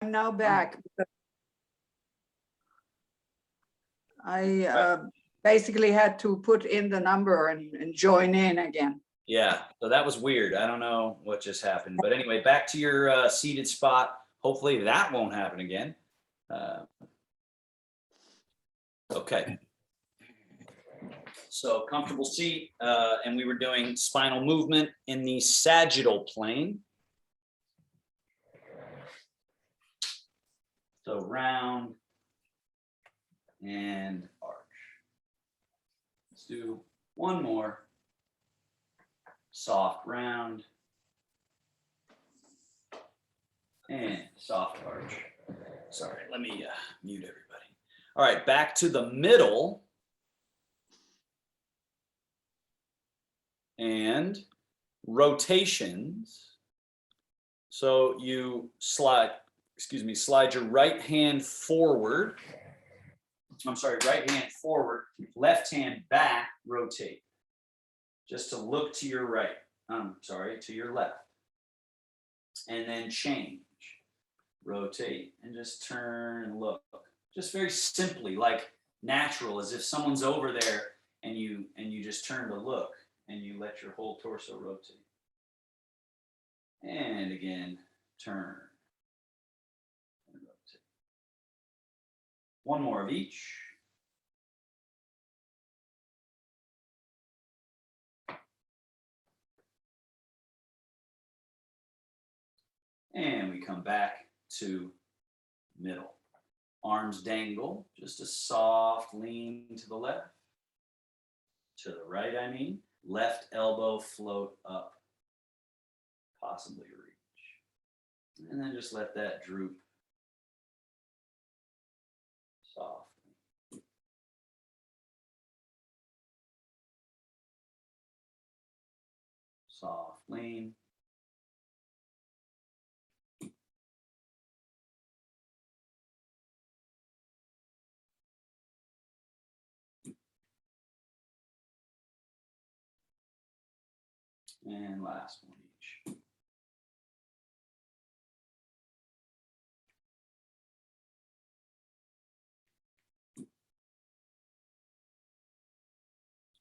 I'm now back. I basically had to put in the number and join in again. Yeah, so that was weird. I don't know what just happened. But anyway, back to your seated spot. Hopefully that won't happen again. Okay. So comfortable seat, and we were doing spinal movement in the sagittal plane. So round and arch. Let's do one more. Soft round and soft arch. Sorry, let me mute everybody. All right, back to the middle. And rotations. So you slide your right hand forward. I'm sorry, right hand forward, left hand back, rotate. Just to look to your right. To your left. And then change. Rotate and just turn and look. Just very simply, like natural, as if someone's over there and you just turn to look and you let your whole torso rotate. And again, turn and rotate. One more of each. And we come back to middle. Arms dangle, just a soft lean to the left. To the right, I mean. Left elbow float up. Possibly reach. And then just let that droop softly. Soft lean. And last one each.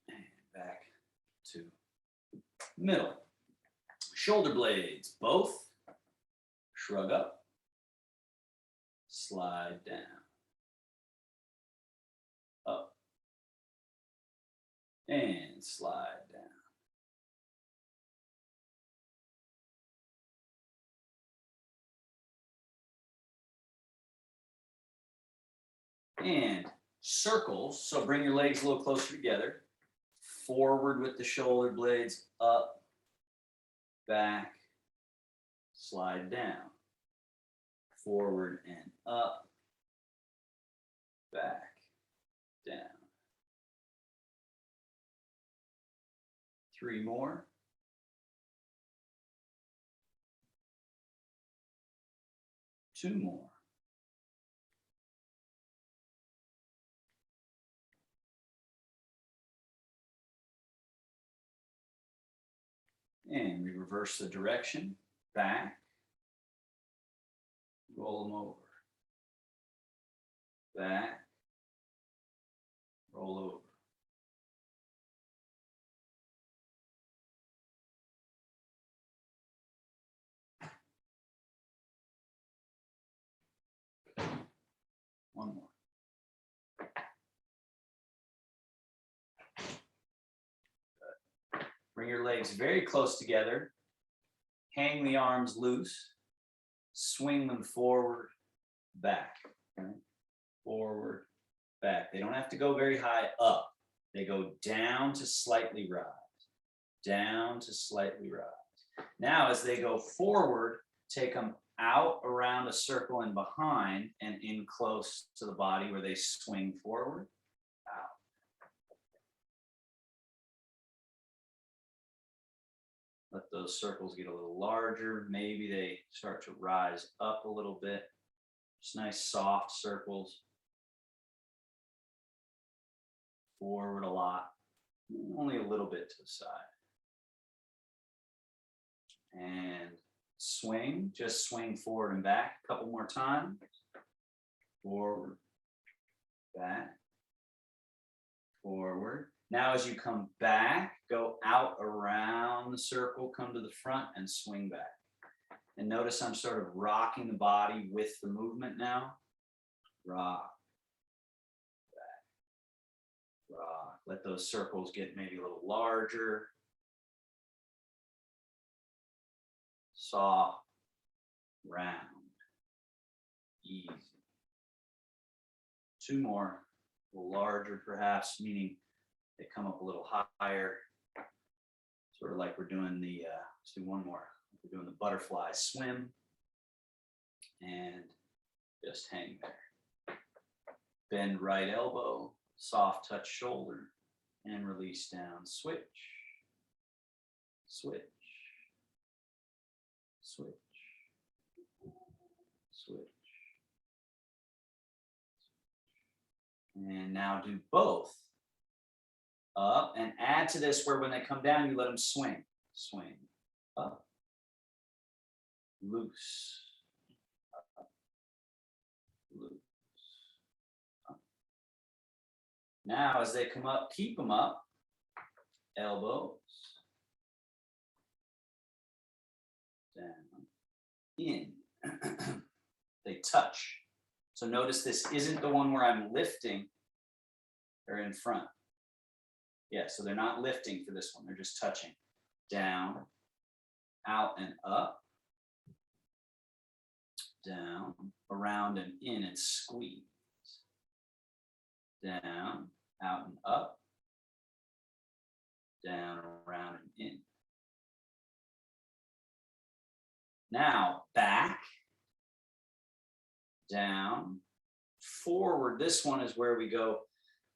And back to middle. Shoulder blades, both. Shrug up. Slide down. Up. And slide down. And circles, so bring your legs a little closer together. Forward with the shoulder blades, up, back, slide down. Forward and up, back, down. 3 more. 2 more. And we reverse the direction, back, roll them over, back, roll over. One more. Bring your legs very close together. Hang the arms loose. Swing them forward, back. Right? Forward, back. They don't have to go very high up. They go down to slightly rise. Down to slightly rise. Now, as they go forward, take them out around a circle and behind and in close to the body where they swing forward, out. Let those circles get a little larger. Maybe they start to rise up a little bit. Just nice soft circles. Forward a lot. Only a little bit to the side. And swing, just swing forward and back a couple more times. Forward, back, forward. Now as you come back, go out around the circle, come to the front and swing back. And notice I'm sort of rocking the body with the movement now. Rock, back, rock. Let those circles get maybe a little larger. Soft, round, easy. Two more, a little larger perhaps, meaning they come up a little higher. Sort of like we're doing the, let's do one more. We're doing the butterfly swim and just hang there. Bend right elbow, soft touch shoulder and release down. Switch, switch, switch, switch. And now do both. Up and add to this where when they come down, you let them swing. Swing. Up. Loose. Up. Loose. Up. Now as they come up, keep them up. Elbows. Down. In. They touch. So notice this isn't the one where I'm lifting. They're in front. Yeah, so they're not lifting for this one. They're just touching. Down, out and up. Down, around and in and squeeze. Down, out and up. Down, around and in. Now, back. Down, forward. This one is where we go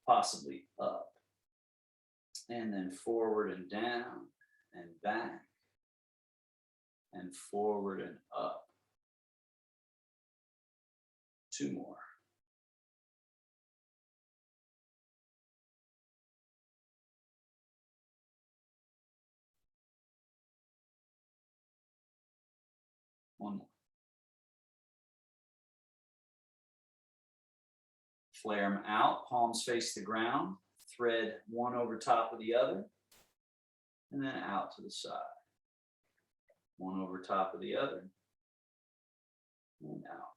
possibly up. And then forward and down and back and forward and up. Two more. One more. Flare them out, palms face the ground. Thread one over top of the other, and then out to the side. One over top of the other, and out.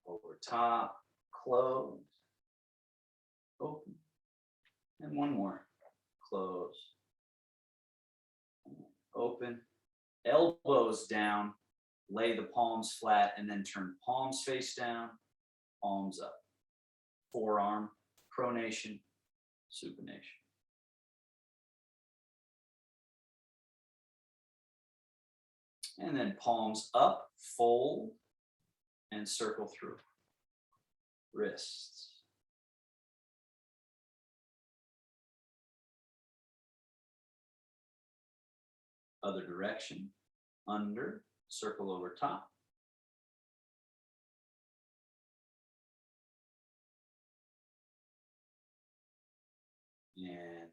Over top, close, open, and one more. Close, open. Elbows down, lay the palms flat, and then turn palms face down, palms up. Forearm. Pronation, supination. And then palms up, fold, and circle through. Wrists. Other direction, under, circle over top. And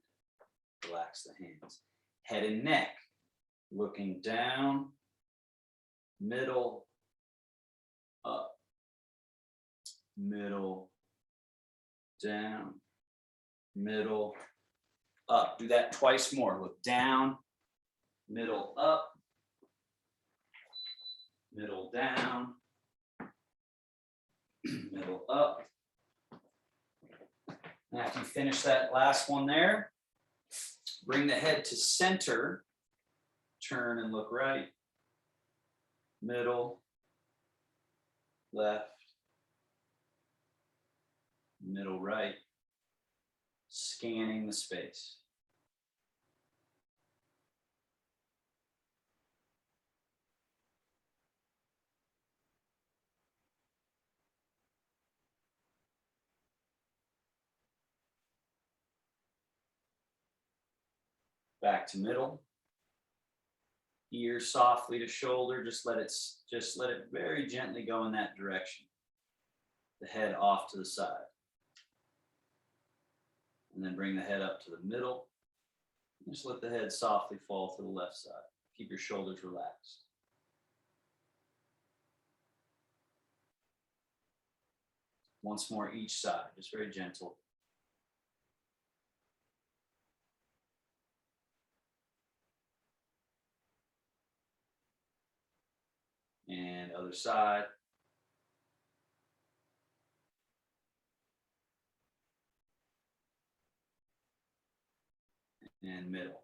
relax the hands. Head and neck, looking down, middle, up, middle, down, middle, up. Do that twice more. Look down, middle, up, middle, down, middle, up. And after you finish that last one there, bring the head to center, turn and look right, middle, left, middle, right, scanning the space. Back to middle. Ear softly to shoulder. Just let it very gently go in that direction. The head off to the side. And then bring the head up to the middle. Just let the head softly fall to the left side. Keep your shoulders relaxed. Once more each side, just very gentle. And other side. And middle.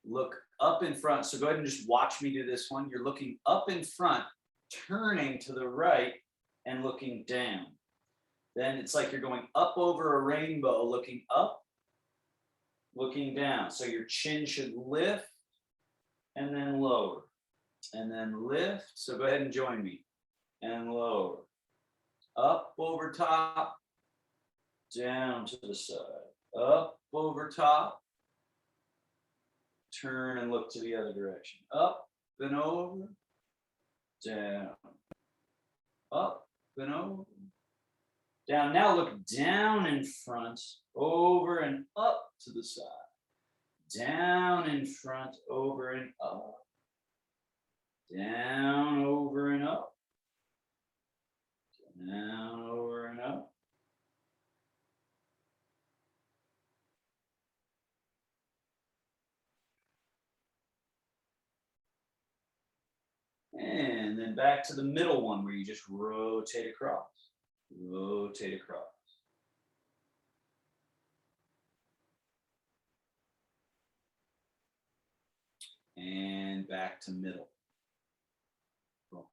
Look up in front. So go ahead and just watch me do this one. You're looking up in front, turning to the right and looking down. Then it's like you're going up over a rainbow, looking up, looking down. So your chin should lift and then lower and then lift. So go ahead and join me and lower. Up over top, down to the side. Up over top. Turn and look to the other direction. Up and over, down. Up and over, down. Now look down in front, over and up to the side. Down in front, over and up. Down, over and up. Down, over and up. And then back to the middle one where you just rotate across. Rotate across. And back to middle. Cool.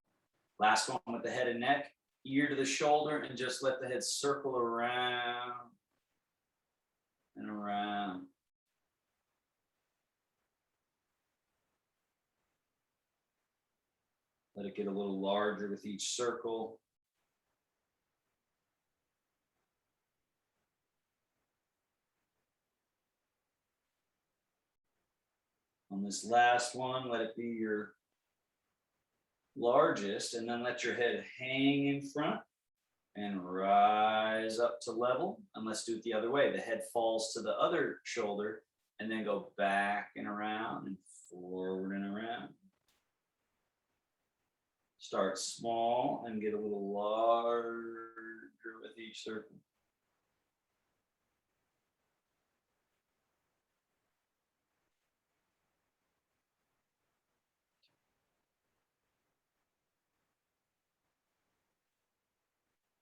Last one with the head and neck, ear to the shoulder, and just let the head circle around and around. Let it get a little larger with each circle. On this last one, let it be your largest, and then let your head hang in front and rise up to level. And let's do it the other way. The head falls to the other shoulder and then go back and around and forward and around. Start small and get a little larger with each circle.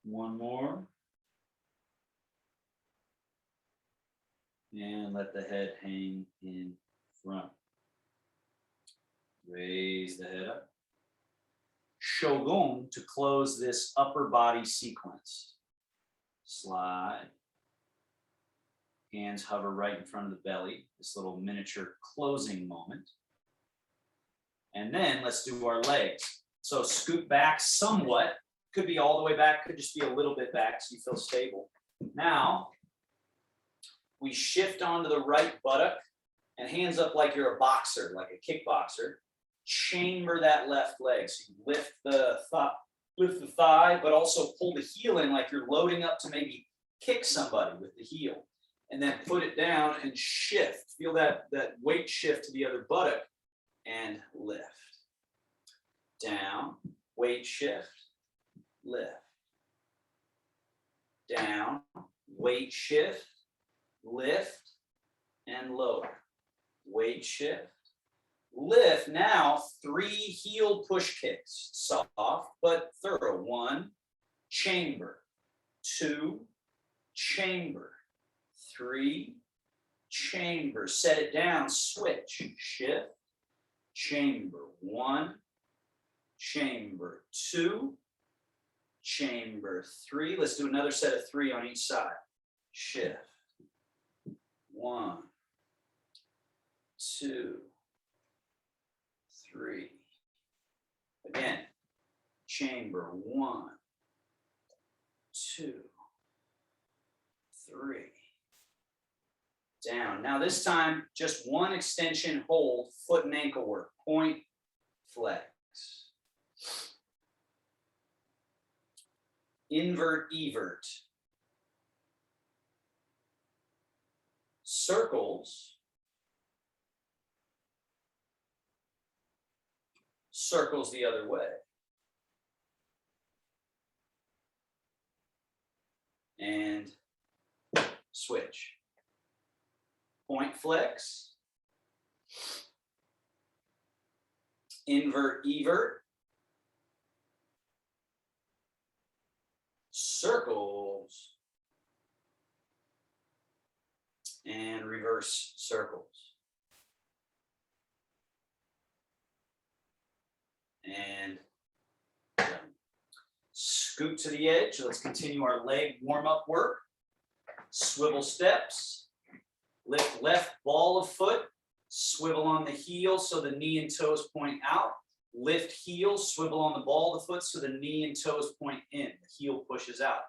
One more. And let the head hang in front. Raise the head up. Shogun to close this upper body sequence. Slide. Hands hover right in front of the belly. This little miniature closing moment. And then let's do our legs. So scoot back somewhat. Could be all the way back, could just be a little bit back so you feel stable. Now, we shift onto the right buttock and hands up like you're a boxer, like a kickboxer. Chamber that left leg. So you lift the thigh, but also pull the heel in like you're loading up to maybe kick somebody with the heel. And then put it down and shift. Feel that weight shift to the other buttock and lift. Down, weight shift, lift. Down, weight shift, lift, and lower. Weight shift, lift. Now 3 heel push kicks, soft but thorough. 1, chamber. 2, chamber. 3, chamber. Set it down, switch, shift, chamber. 1, chamber. 2, chamber. 3. Let's do another set of 3 on each side. Shift. 1, 2, 3. Again, chamber. 1, 2, 3. Down. Now this time, just 1 extension, hold, foot and ankle work. Point, flex. Invert, evert. Circles. circles the other way. And switch. Point flex. Invert, evert. Circles. And reverse circles. And scoot to the edge. Let's continue our leg warm-up work. Swivel steps. Lift left ball of foot. Swivel on the heel so the knee and toes point out. Lift heel, swivel on the ball of the foot so the knee and toes point in. The heel pushes out.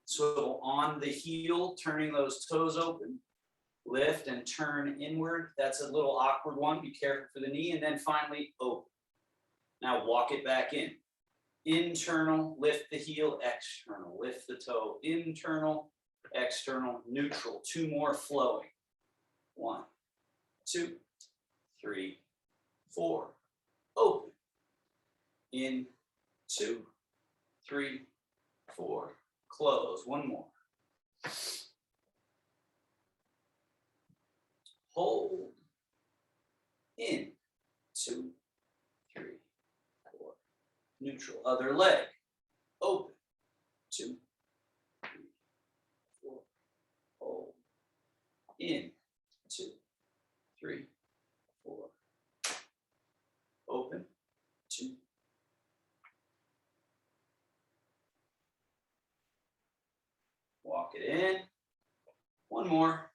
Swivel on the heel, turning those toes open. Lift and turn inward. That's a little awkward one. Be careful for the knee. And then finally, open. Now walk it back in. Internal, lift the heel, external, lift the toe, internal, external, neutral. Two more flowing. 1, 2, 3, 4. Open. In, 2, 3, 4. Close. One more. Hold. In, 2, 3, 4. Neutral. Other leg. Open. 2, 3, 4. Hold. In. 2, 3, 4. Open. 2. Walk it in. One more.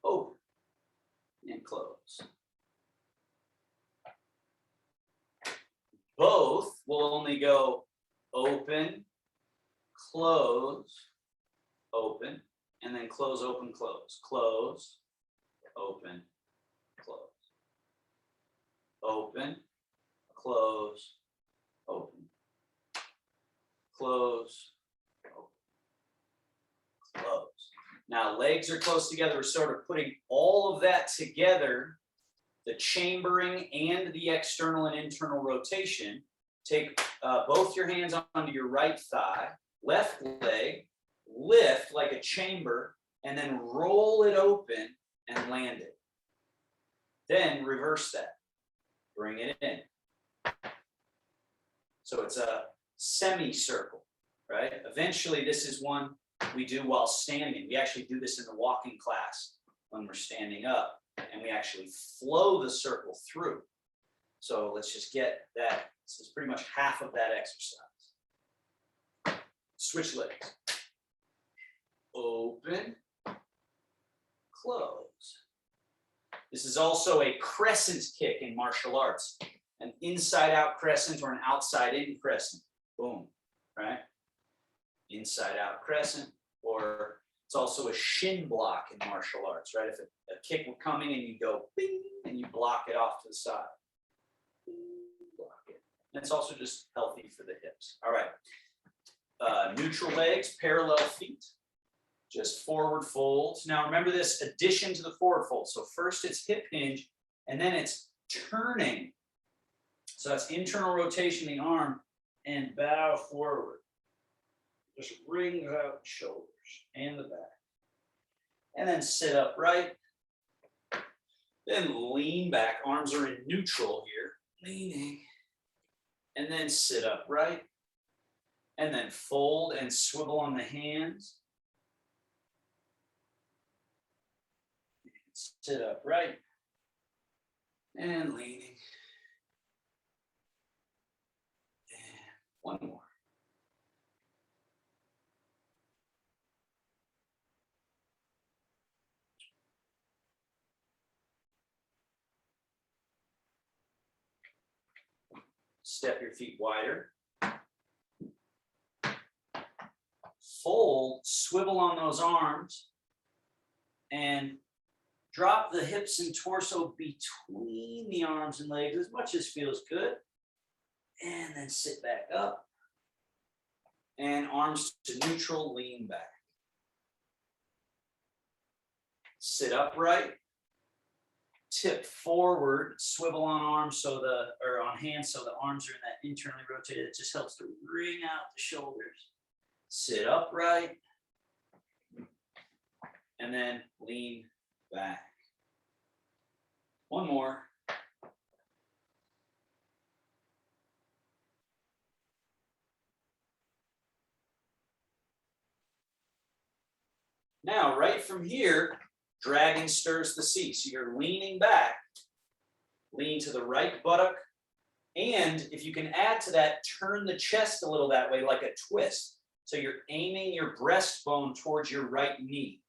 Open. And close. Both will only go open, close, open, and then close, open, close. Close, open, close. Open, close, open. Close, open, close. Now legs are close together. We're sort of putting all of that together, the chambering and the external and internal rotation. Take both your hands onto your right thigh, left leg, lift like a chamber, and then roll it open and land it. Then reverse that. Bring it in. So it's a semicircle, right? Eventually, this is one we do while standing. We actually do this in the walking class when we're standing up, and we actually flow the circle through. So let's just get that. This is pretty much half of that exercise. Switch legs. Open, close. This is also a crescent kick in martial arts, an inside-out crescent or an outside-in crescent. Boom, right? Inside-out crescent, or it's also a shin block in martial arts, right? If a kick were coming and you go bing, and you block it off to the side. Block it. And it's also just healthy for the hips. All right. Neutral legs, parallel feet. Just forward folds. Now remember this addition to the forward fold. So first it's hip hinge, and then it's turning. So that's internal rotation of the arm and bow forward. Just rings out the shoulders and the back. And then sit upright. Then lean back. Arms are in neutral here. Leaning. And then sit upright. And then fold and swivel on the hands. Sit upright. And leaning. And one more. Step your feet wider. Fold, swivel on those arms, and drop the hips and torso between the arms and legs as much as feels good. And then sit back up. And arms to neutral, lean back. Sit upright. tip forward, swivel on arms or on hands so the arms are in that internally rotated. It just helps to wring out the shoulders. Sit upright and then lean back. One more. Now, right from here, dragon stirs the seat. So you're leaning back, lean to the right buttock. And if you can add to that, turn the chest a little that way, like a twist. So you're aiming your breastbone towards your right knee,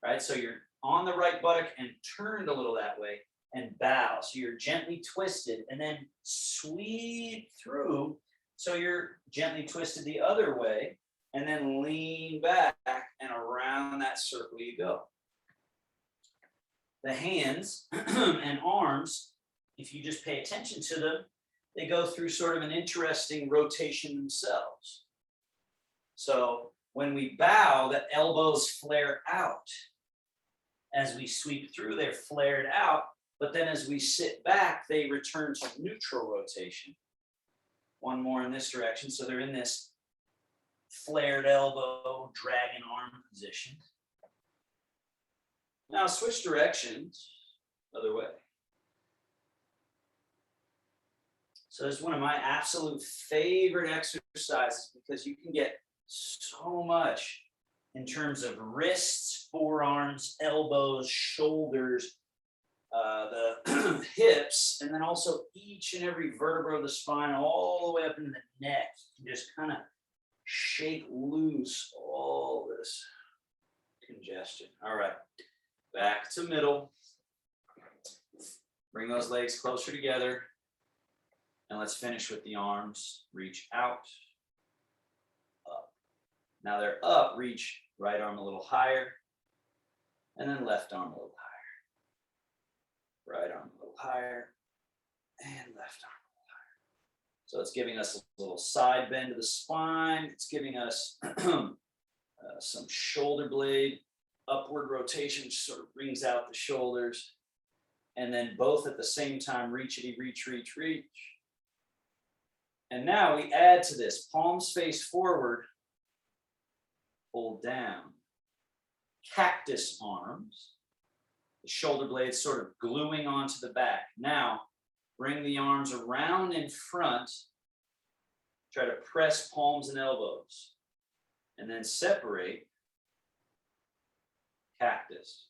right? So you're on the right buttock and turned a little that way and bow. So you're gently twisted and then sweep through. So you're gently twisted the other way and then lean back and around that circle you go. The hands and arms, if you just pay attention to them, they go through sort of an interesting rotation themselves. So when we bow, the elbows flare out. As we sweep through, they're flared out, but then as we sit back, they return to neutral rotation. One more in this direction, so they're in this flared elbow, dragon arm position. Now switch directions, other way. So this is one of my absolute favorite exercises because you can get so much in terms of wrists, forearms, elbows, shoulders, the hips, and then also each and every vertebra of the spine all the way up into the neck. You can just kind of shake loose all this congestion. All right, back to middle. Bring those legs closer together. And let's finish with the arms. Reach out, up. Now they're up, reach right arm a little higher, and then left arm a little higher. Right arm a little higher, and left arm a little higher. So it's giving us a little side bend to the spine. It's giving us some shoulder blade upward rotation, which sort of brings out the shoulders. And then both at the same time, reachity, reach, reach, reach. And now we add to this, palms face forward, pull down. Cactus arms, the shoulder blades sort of gluing onto the back. Now, bring the arms around in front, try to press palms and elbows, and then separate, cactus.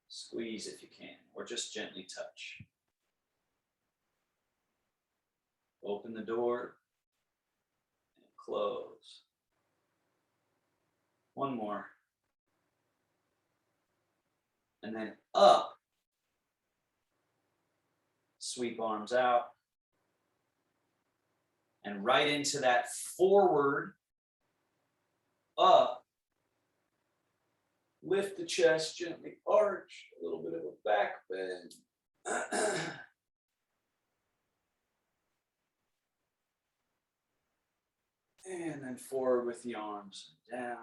Squeeze if you can, or just gently touch. Open the door and close. One more. And then up. Sweep arms out. And right into that forward, up. Lift the chest, gently arch, a little bit of a back bend. And then forward with the arms and down.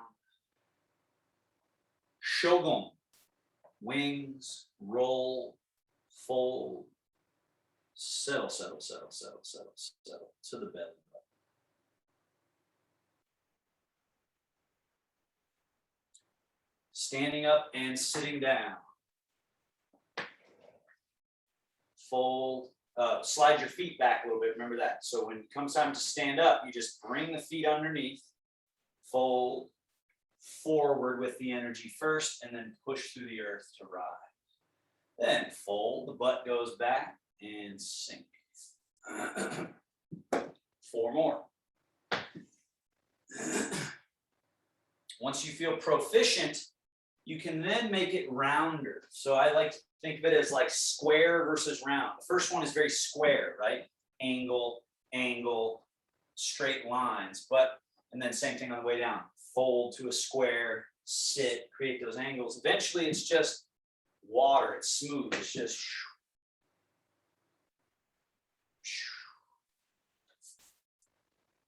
Shogun, wings, roll, fold, settle, settle, settle, settle, settle, settle to the belly button. Standing up and sitting down. Fold, slide your feet back a little bit, remember that. So when it comes time to stand up, you just bring the feet underneath, fold, forward with the energy first, and then push through the earth to rise. Then fold, the butt goes back, and sink. 4 more. Once you feel proficient, you can then make it rounder. So I like to think of it as like square versus round. The first one is very square, right? Angle, angle, straight lines. And then same thing on the way down. Fold to a square, sit, create those angles. Eventually it's just water, it's smooth, it's just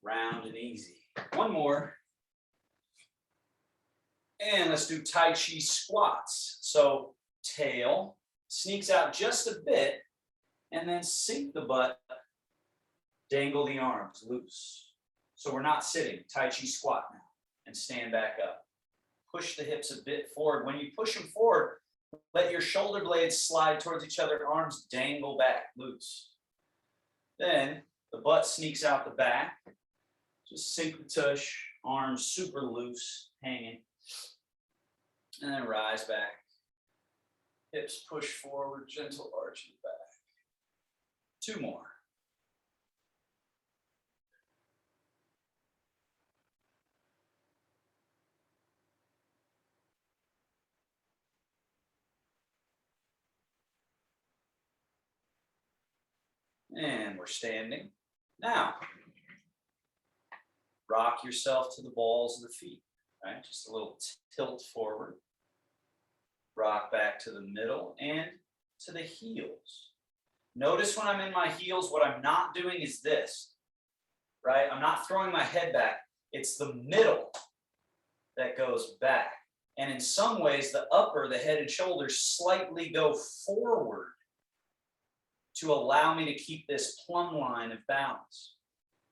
round and easy. One more. And let's do Tai Chi squats. So tail sneaks out just a bit, and then sink the butt, dangle the arms loose. So we're not sitting, Tai Chi squat now, and stand back up. Push the hips a bit forward. When you push them forward, let your shoulder blades slide towards each other, arms dangle back loose. Then the butt sneaks out the back. Just sink the tush, arms super loose, hanging. And then rise back. Hips push forward, gentle arch in the back. 2 more. And we're standing. Now, rock yourself to the balls of the feet, right? Just a little tilt forward. Rock back to the middle and to the heels. Notice when I'm in my heels, what I'm not doing is this, right? I'm not throwing my head back. It's the middle that goes back. And in some ways, the upper, the head and shoulders slightly go forward to allow me to keep this plumb line of balance.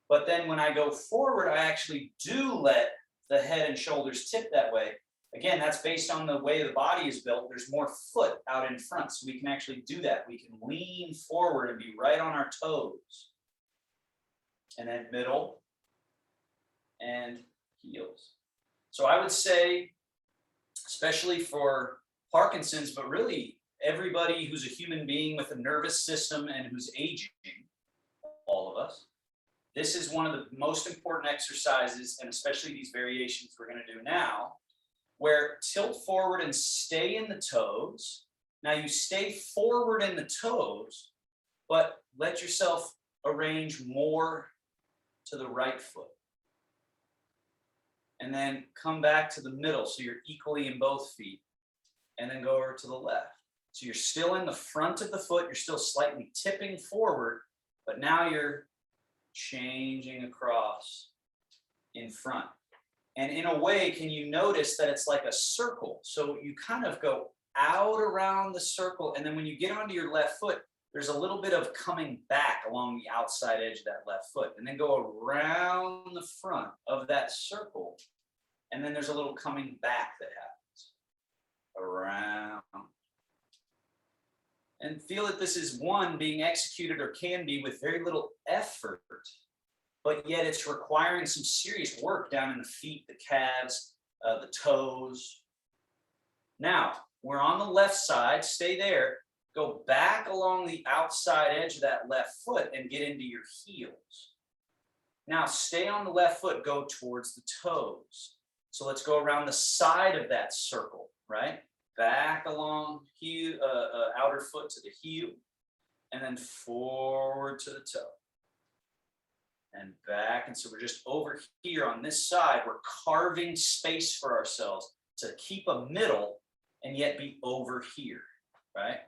But then when I go forward, I actually do let the head and shoulders tip that way. Again, that's based on the way the body is built. There's more foot out in front, so we can actually do that. We can lean forward and be right on our toes. And then middle and heels. So I would say, especially for Parkinson's, but really everybody who's a human being with a nervous system and who's aging, all of us, this is one of the most important exercises, and especially these variations we're going to do now, where tilt forward and stay in the toes. Now you stay forward in the toes, but let yourself arrange more to the right foot. And then come back to the middle, so you're equally in both feet. And then go over to the left. So you're still in the front of the foot, you're still slightly tipping forward, but now you're changing across in front. And in a way, can you notice that it's like a circle? So you kind of go out around the circle, and then when you get onto your left foot, there's a little bit of coming back along the outside edge of that left foot, and then go around the front of that circle, and then there's a little coming back that happens. Around. And feel that this is one being executed, or can be, with very little effort, but yet it's requiring some serious work down in the feet, the calves, the toes. Now, we're on the left side, stay there, go back along the outside edge of that left foot and get into your heels. Now, stay on the left foot, go towards the toes. So let's go around the side of that circle, right? Back along heel, outer foot to the heel, and then forward to the toe. And back, and so we're just over here on this side, we're carving space for ourselves to keep a middle and yet be over here, right?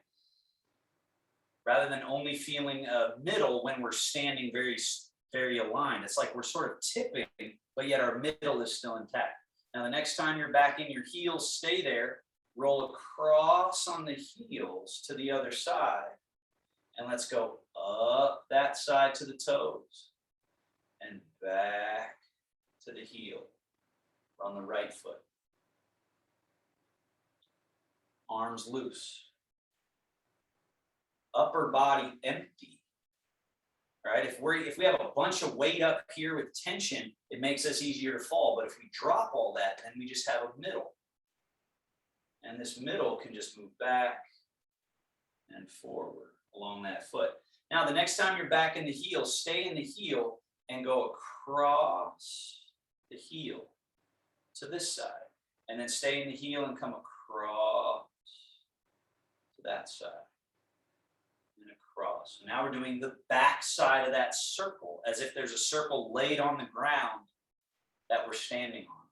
Rather than only feeling a middle when we're standing very, very aligned. It's like we're sort of tipping, but yet our middle is still intact. Now, the next time you're back in your heels, stay there, roll across on the heels to the other side, and let's go up that side to the toes and back to the heel on the right foot. Arms loose. Upper body empty. Right? If we have a bunch of weight up here with tension, it makes us easier to fall. But if we drop all that, then we just have a middle. And this middle can just move back and forward along that foot. Now, the next time you're back in the heel, stay in the heel and go across the heel to this side. And then stay in the heel and come across to that side. And across. So now we're doing the back side of that circle, as if there's a circle laid on the ground that we're standing on.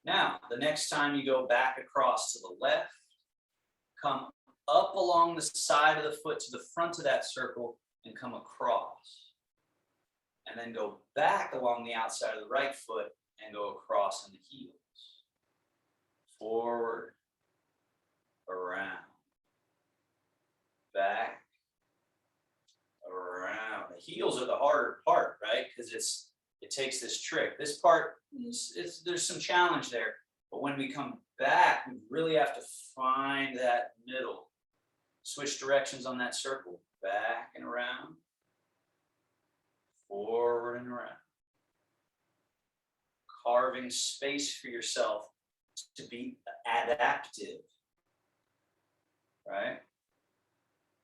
Now, the next time you go back across to the left, come up along the side of the foot to the front of that circle and come across. And then go back along the outside of the right foot and go across in the heels. Forward, around, back, around. The heels are the harder part, right? Because it takes this trick. This part, there's some challenge there. But when we come back, we really have to find that middle. Switch directions on that circle. Back and around. Forward and around. Carving space for yourself to be adaptive, right?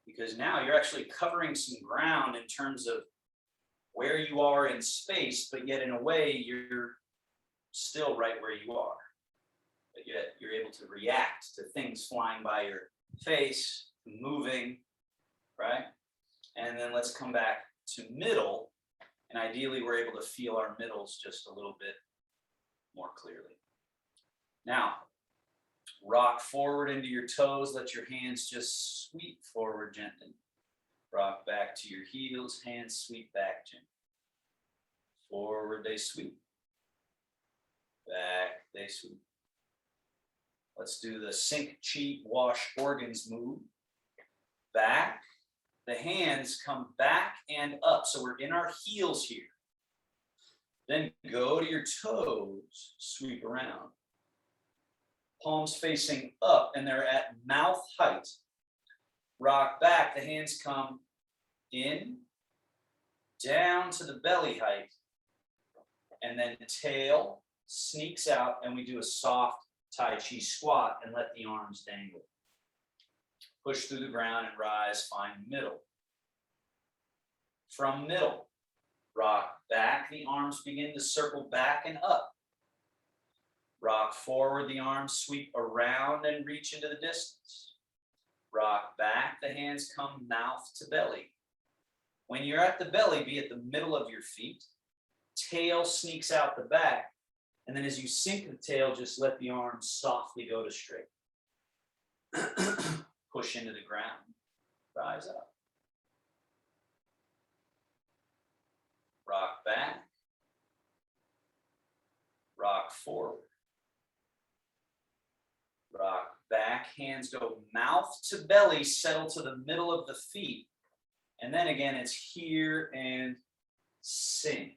Because now you're actually covering some ground in terms of where you are in space, but yet in a way you're still right where you are. But yet you're able to react to things flying by your face, moving, right? And then let's come back to middle. And ideally we're able to feel our middles just a little bit more clearly. Now, rock forward into your toes. Let your hands just sweep forward gently. Rock back to your heels. Hands sweep back gently. Forward they sweep. Back they sweep. Let's do the sink, cheat, wash organs move. Back. The hands come back and up. So we're in our heels here. Then go to your toes. Sweep around. Palms facing up and they're at mouth height. Rock back. The hands come in, down to the belly height. And then tail sneaks out and we do a soft Tai Chi squat and let the arms dangle. Push through the ground and rise, find middle. From middle, rock back, the arms begin to circle back and up. Rock forward, the arms sweep around and reach into the distance. Rock back, the hands come mouth to belly. When you're at the belly, be at the middle of your feet. Tail sneaks out the back. And then as you sink the tail, just let the arms softly go to straight. Push into the ground. Rise up. Rock back. Rock forward. Rock back. Hands go mouth to belly. Settle to the middle of the feet. And then again, it's here and sink.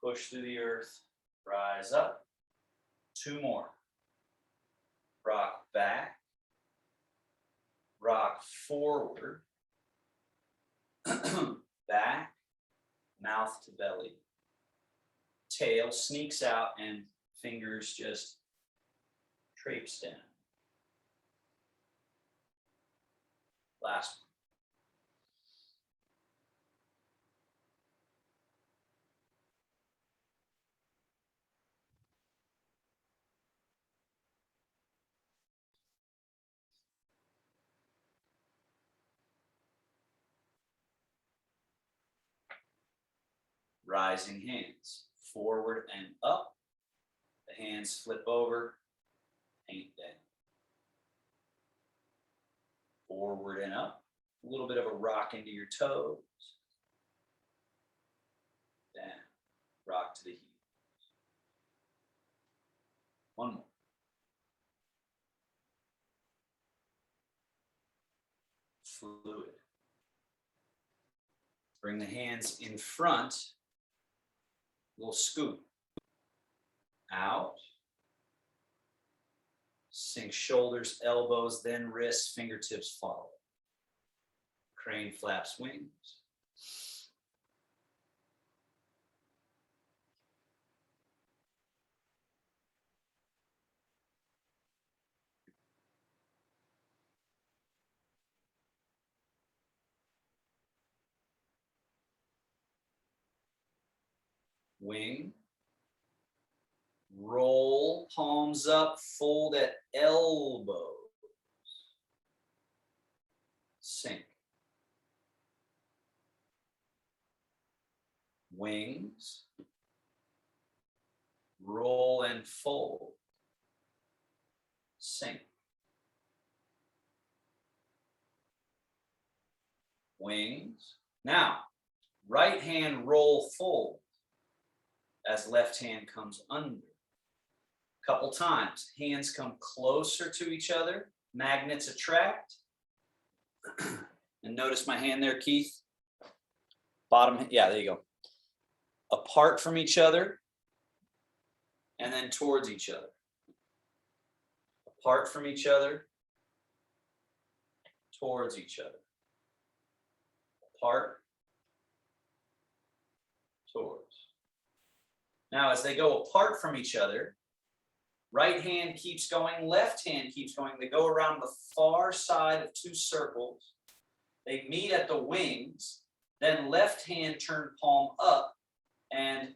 Push through the earth. Rise up. Two more. Rock back. Rock forward. Back. Mouth to belly. Tail sneaks out and fingers just traipse down. Last one. Rising hands, forward and up. The hands flip over, paint down. Forward and up. A little bit of a rock into your toes. Down. Rock to the heels. One more. Fluid. Bring the hands in front. Little scoop. Out. Sink shoulders, elbows, then wrists, fingertips follow. Crane flaps wings. Wing. Roll, palms up, fold at elbows. Sink. Wings. Roll and fold. Sink. Wings. Now, right hand roll, fold as left hand comes under. Couple times, hands come closer to each other, magnets attract. And notice my hand there, Keith. Bottom, yeah, there you go. Apart from each other, and then towards each other. Apart from each other, towards each other. Apart, towards. Now, as they go apart from each other, right hand keeps going, left hand keeps going. They go around the far side of two circles. They meet at the wings. Then left hand turn palm up and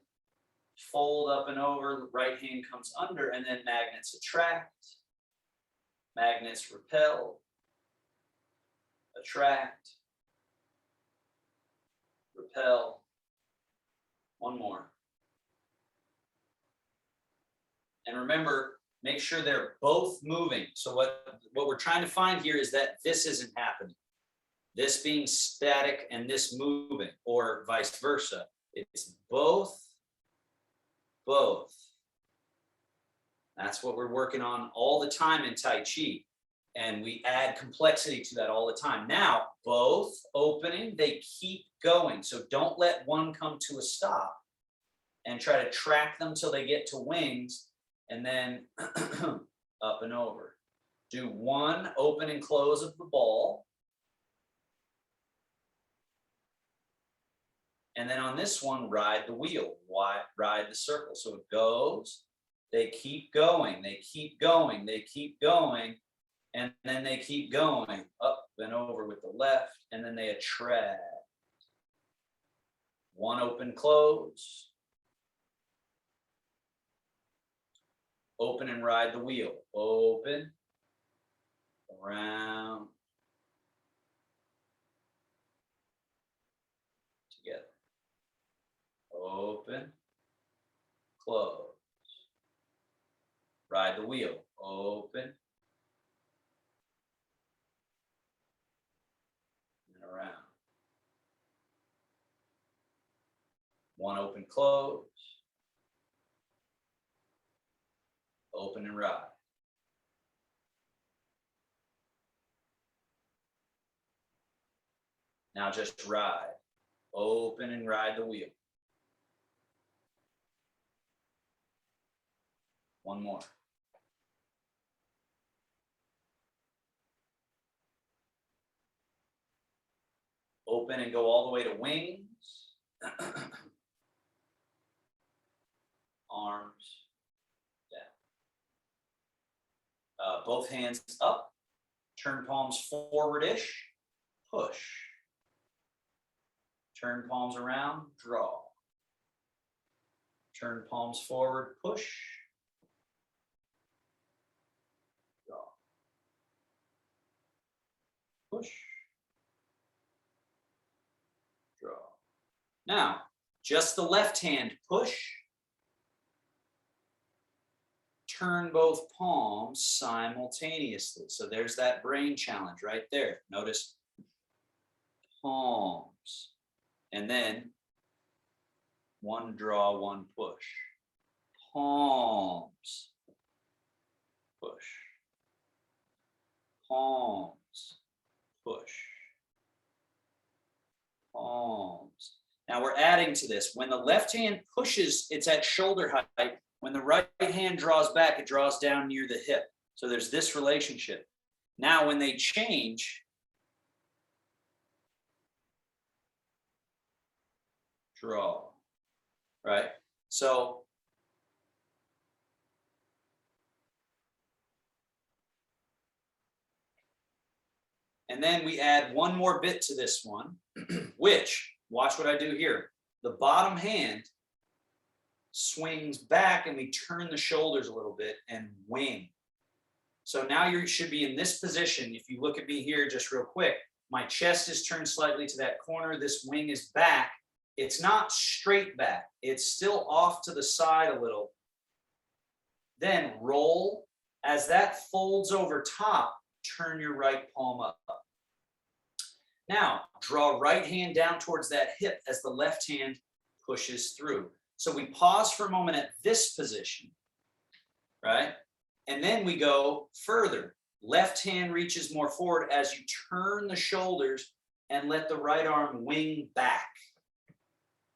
fold up and over. Right hand comes under, and then magnets attract. Magnets repel. Attract. Repel. One more. And remember, make sure they're both moving. So what we're trying to find here is that this isn't happening. This being static and this moving, or vice versa. It's both. That's what we're working on all the time in Tai Chi. And we add complexity to that all the time. Now, both opening, they keep going. So don't let one come to a stop and try to track them till they get to wings. And then up and over. Do one open and close of the ball. And then on this one, ride the wheel, ride the circle. So it goes, they keep going, they keep going, they keep going, and then they keep going up and over with the left, and then they attract. One open, close. Open and ride the wheel. Open, around, together. Open, close. Ride the wheel. Open, and around. One open, close. Open and ride. Now just ride. Open and ride the wheel. One more. Open and go all the way to wings. Arms. Both hands up, turn palms forward-ish, push. Turn palms around, draw. Turn palms forward, push. Draw. Push. Draw. Now, just the left hand, push. Turn both palms simultaneously. So there's that brain challenge right there. Notice palms. And then one draw, one push. Palms. Push. Palms. Push. Palms. Now we're adding to this. When the left hand pushes, it's at shoulder height. When the right hand draws back, it draws down near the hip. So there's this relationship. Now, when they change, draw, right? So and then we add one more bit to this one, which, watch what I do here. The bottom hand swings back and we turn the shoulders a little bit and wing. So now you should be in this position. If you look at me here just real quick, my chest is turned slightly to that corner. This wing is back. It's not straight back. It's still off to the side a little. Then roll. As that folds over top, turn your right palm up. Now, draw right hand down towards that hip as the left hand pushes through. So we pause for a moment at this position, right? And then we go further. Left hand reaches more forward as you turn the shoulders and let the right arm wing back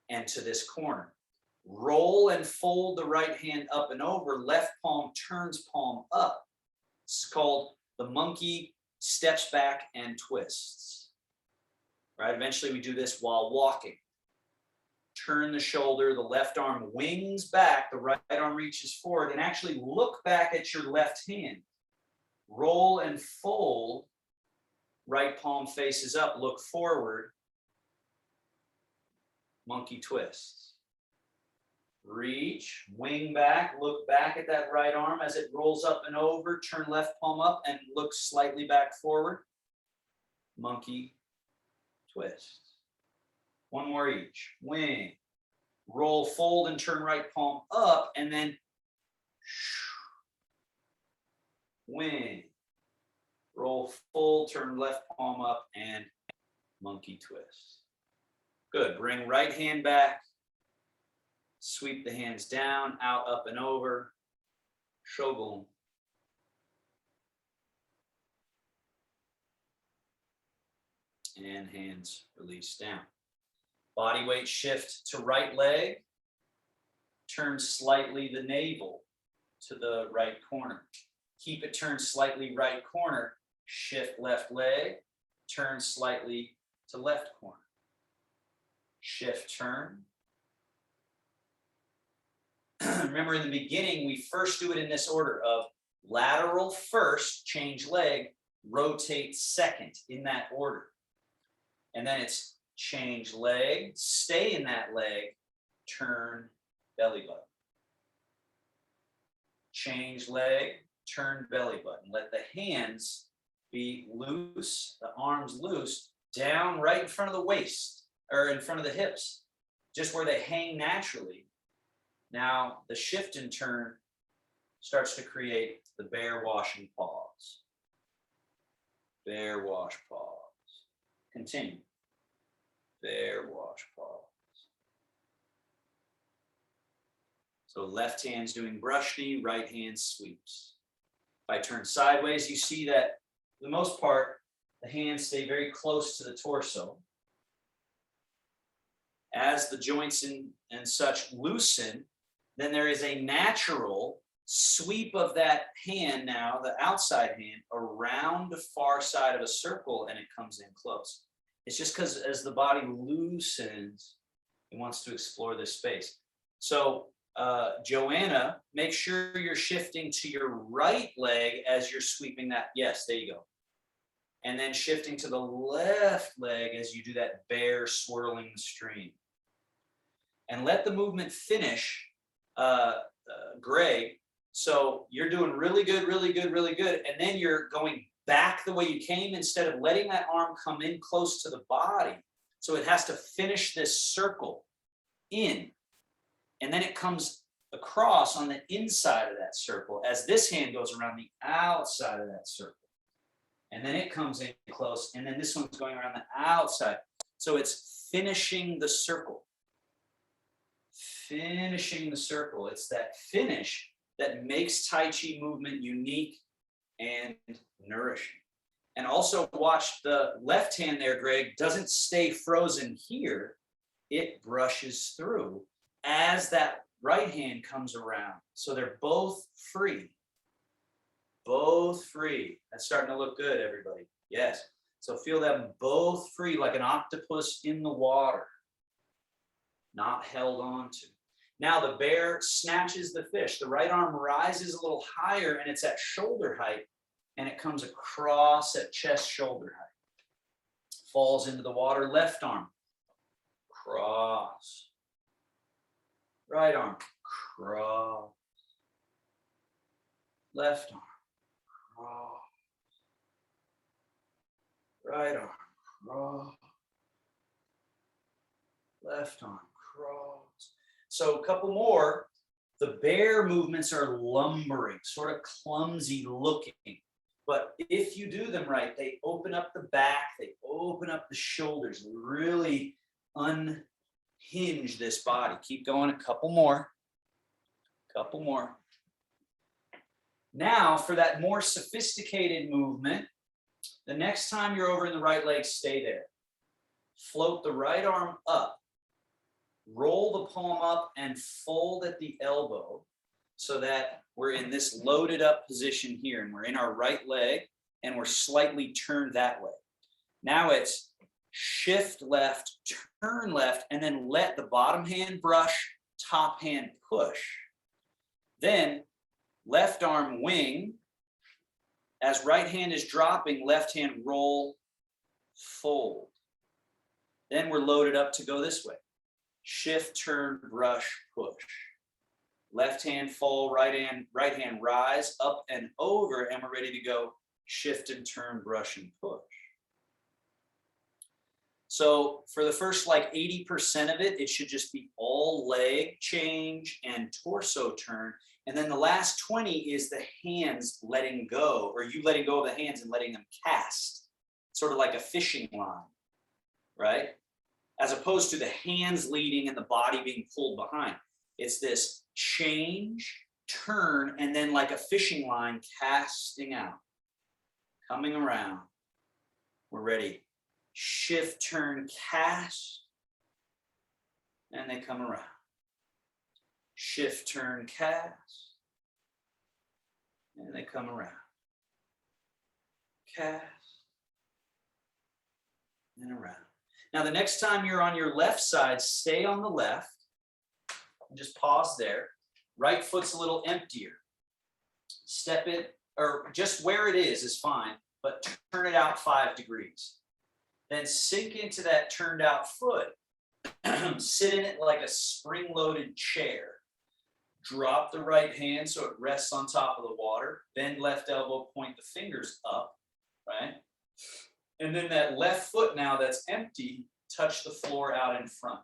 and to this corner. Roll and fold the right hand up and over. Left palm turns palm up. It's called the monkey steps back and twists. Right? Eventually we do this while walking. Turn the shoulder, the left arm wings back, the right arm reaches forward, and actually look back at your left hand. Roll and fold, right palm faces up, look forward, monkey twists. Reach, wing back, look back at that right arm as it rolls up and over, turn left palm up and look slightly back forward, monkey twist. One more each. Wing, roll, fold, and turn right palm up, and then wing, roll, fold, turn left palm up, and monkey twist. Good. Bring right hand back. Sweep the hands down, out, up, and over. Shogun. And hands release down. Body weight shift to right leg. Turn slightly the navel to the right corner. Keep it turned slightly right corner. Shift left leg. Turn slightly to left corner. Shift turn. Remember in the beginning, we first do it in this order of lateral first, change leg, rotate second, in that order. And then it's change leg, stay in that leg, turn belly button. Change leg, turn belly button. Let the hands be loose, the arms loose, down right in front of the waist, or in front of the hips, just where they hang naturally. Now the shift and turn starts to create the bear washing pause. Bear wash pause. Continue. Bear wash pause. So left hand's doing brush knee, right hand sweeps. If I turn sideways, you see that for the most part, the hands stay very close to the torso. As the joints and such loosen, then there is a natural sweep of that hand now, the outside hand, around the far side of a circle, and it comes in close. It's just because as the body loosens, it wants to explore this space. So Joanna, make sure you're shifting to your right leg as you're sweeping that. Yes, there you go. And then shifting to the left leg as you do that bear swirling stream. And let the movement finish, Greg. So you're doing really good, really good, really good. And then you're going back the way you came instead of letting that arm come in close to the body. So it has to finish this circle in. And then it comes across on the inside of that circle as this hand goes around the outside of that circle. And then it comes in close. And then this one's going around the outside. So it's finishing the circle. Finishing the circle. It's that finish that makes Tai Chi movement unique and nourishing. And also watch the left hand there, Greg, doesn't stay frozen here. It brushes through as that right hand comes around. So they're both free. Both free. That's starting to look good, everybody. Yes. So feel them both free like an octopus in the water. Not held on to. Now the bear snatches the fish. The right arm rises a little higher and it's at shoulder height and it comes across at chest shoulder height. Falls into the water, left arm, cross. Right arm, cross. Left arm, cross. Right arm, cross. Left arm, cross. So a couple more. The bear movements are lumbering, sort of clumsy looking. But if you do them right, they open up the back, they open up the shoulders, really unhinge hinge this body. Keep going, a couple more. Couple more. Now, for that more sophisticated movement, the next time you're over in the right leg, stay there. Float the right arm up. Roll the palm up and fold at the elbow so that we're in this loaded up position here, and we're in our right leg and we're slightly turned that way. Now it's shift left, turn left, and then let the bottom hand brush, top hand push. Then left arm wing. As right hand is dropping, left hand roll, fold. Then we're loaded up to go this way. Shift, turn, brush, push. Left hand fall, right hand rise, up and over, and we're ready to go shift and turn, brush and push. So for the first like 80% of it, it should just be all leg change and torso turn. And then the last 20 is the hands letting go, or you letting go of the hands and letting them cast, sort of like a fishing line, right? As opposed to the hands leading and the body being pulled behind. It's this change, turn, and then like a fishing line casting out, coming around. We're ready. Shift, turn, cast, and they come around. Shift, turn, cast, and they come around. Cast, and around. Now, the next time you're on your left side, stay on the left. And just pause there. Right foot's a little emptier. Step it, or just where it is fine, but turn it out 5 degrees. Then sink into that turned out foot. Sit in it like a spring-loaded chair. Drop the right hand so it rests on top of the water. Bend left elbow, point the fingers up, right? And then that left foot now that's empty, touch the floor out in front.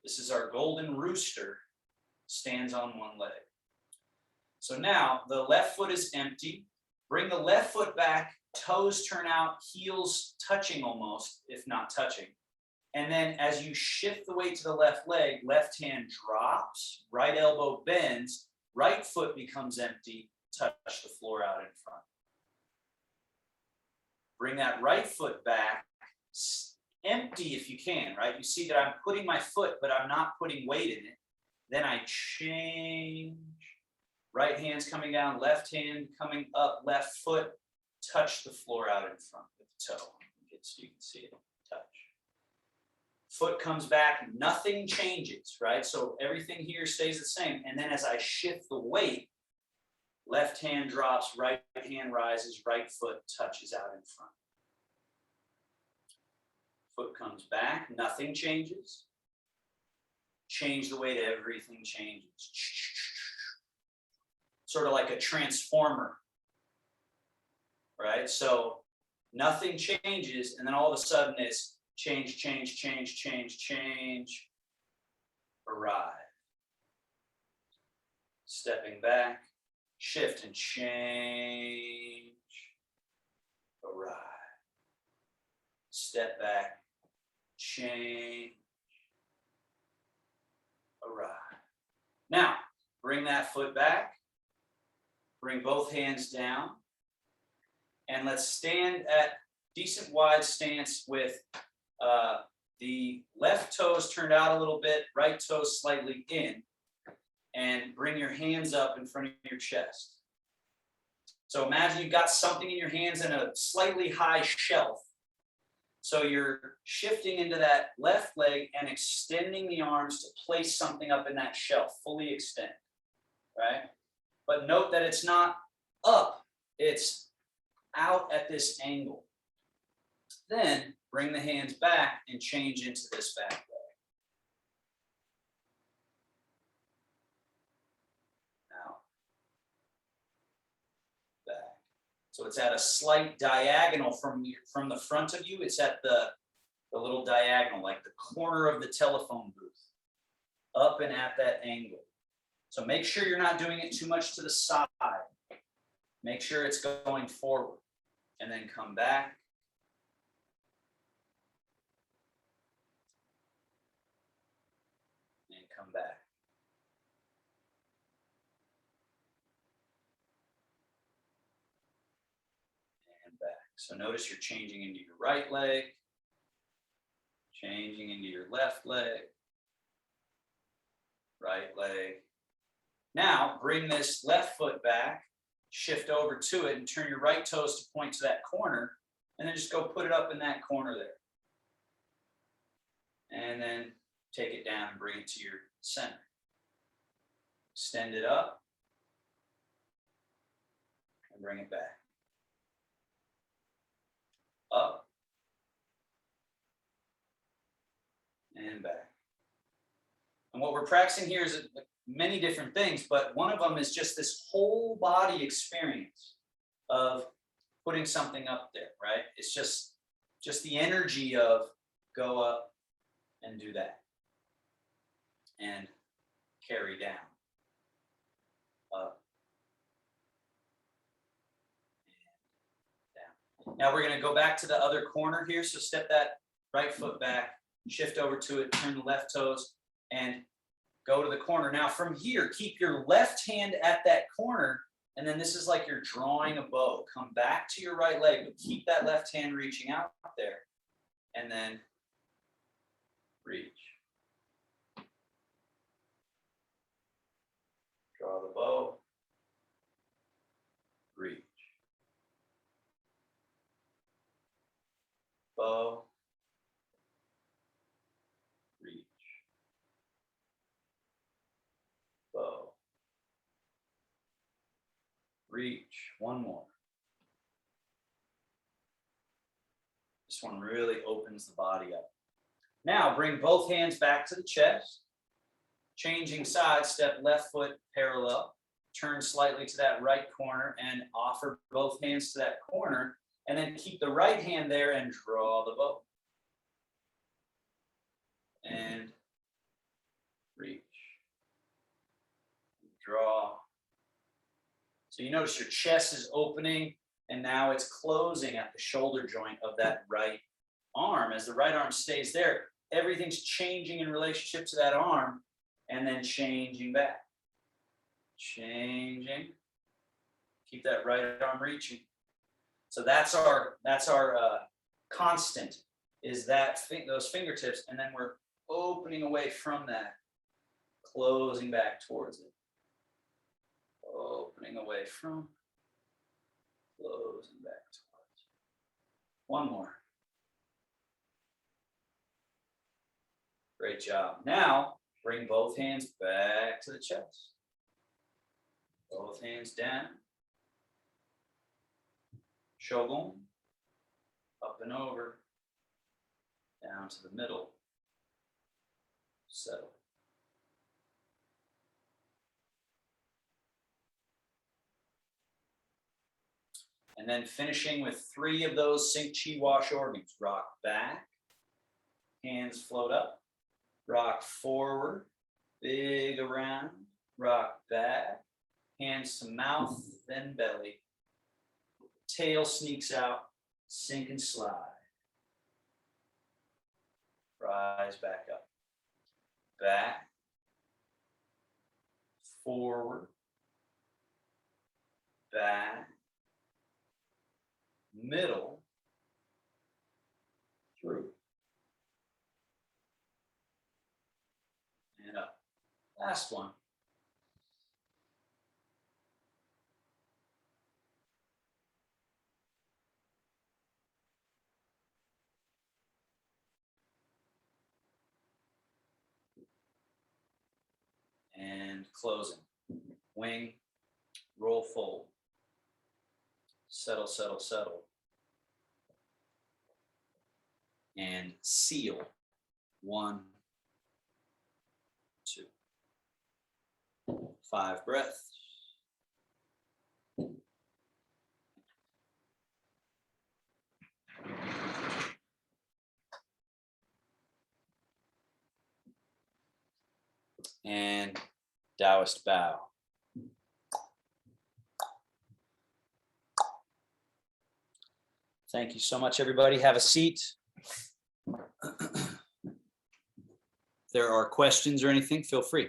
This is our golden rooster, stands on one leg. So now the left foot is empty. Bring the left foot back, toes turn out, heels touching almost, if not touching. And then as you shift the weight to the left leg, left hand drops, right elbow bends, right foot becomes empty, touch the floor out in front. Bring that right foot back, empty if you can, right? You see that I'm putting my foot, but I'm not putting weight in it. Then I change. Right hand's coming down, left hand coming up, left foot, touch the floor out in front with the toe. So you can see it, touch. Foot comes back, nothing changes, right? So everything here stays the same. And then as I shift the weight, left hand drops, right hand rises, right foot touches out in front. Foot comes back, nothing changes. Change the weight, everything changes. Sort of like a transformer, right? So nothing changes, and then all of a sudden it's change, change, change, change, change, arrive. Stepping back, shift and change, arrive. Step back, change, arrive. Now, bring that foot back. Bring both hands down. And let's stand at decent wide stance with the left toes turned out a little bit, right toes slightly in. And bring your hands up in front of your chest. So imagine you've got something in your hands and a slightly high shelf. So you're shifting into that left leg and extending the arms to place something up in that shelf, fully extend, right? But note that it's not up, it's out at this angle. Then bring the hands back and change into this back leg. Now, back. So it's at a slight diagonal from the front of you. It's at the little diagonal, like the corner of the telephone booth, up and at that angle. So make sure you're not doing it too much to the side. Make sure it's going forward. And then come back. So notice you're changing into your right leg, changing into your left leg, right leg. Now bring this left foot back, shift over to it and turn your right toes to point to that corner, and then just go put it up in that corner there. And then take it down and bring it to your center. Extend it up and bring it back. Up and back. And what we're practicing here is many different things, but one of them is just this whole body experience of putting something up there, right? It's just the energy of go up and do that and carry down, up and down. Now we're going to go back to the other corner here. So step that right foot back, shift over to it, turn the left toes and go to the corner. Now from here, keep your left hand at that corner. And then this is like you're drawing a bow. Come back to your right leg, but keep that left hand reaching out there. And then reach. Draw the bow. Reach. Bow. Reach. Bow. Reach. One more. This one really opens the body up. Now bring both hands back to the chest. Changing sides, step left foot parallel. Turn slightly to that right corner and offer both hands to that corner. And then keep the right hand there and draw the bow. And reach. Draw. So you notice your chest is opening and now it's closing at the shoulder joint of that right arm. As the right arm stays there, everything's changing in relationship to that arm and then changing back. Changing. Keep that right arm reaching. So that's our constant, is that those fingertips, and then we're opening away from that, closing back towards it. Opening away from, closing back towards. One more. Great job. Now, bring both hands back to the chest. Both hands down. Shogun. Up and over. Down to the middle. Settle. And then finishing with 3 of those sink chi wash organs. Rock back. Hands float up. Rock forward, big around, rock back, hands to mouth, then belly. Tail sneaks out, sink and slide. Rise back up. Back, forward, back, middle, through. And up. Last one. And closing. Wing, roll, fold. Settle, settle, settle. And seal. 1, 2. 5 breaths. And Taoist bow. Thank you so much, everybody. Have a seat. If there are questions or anything, feel free.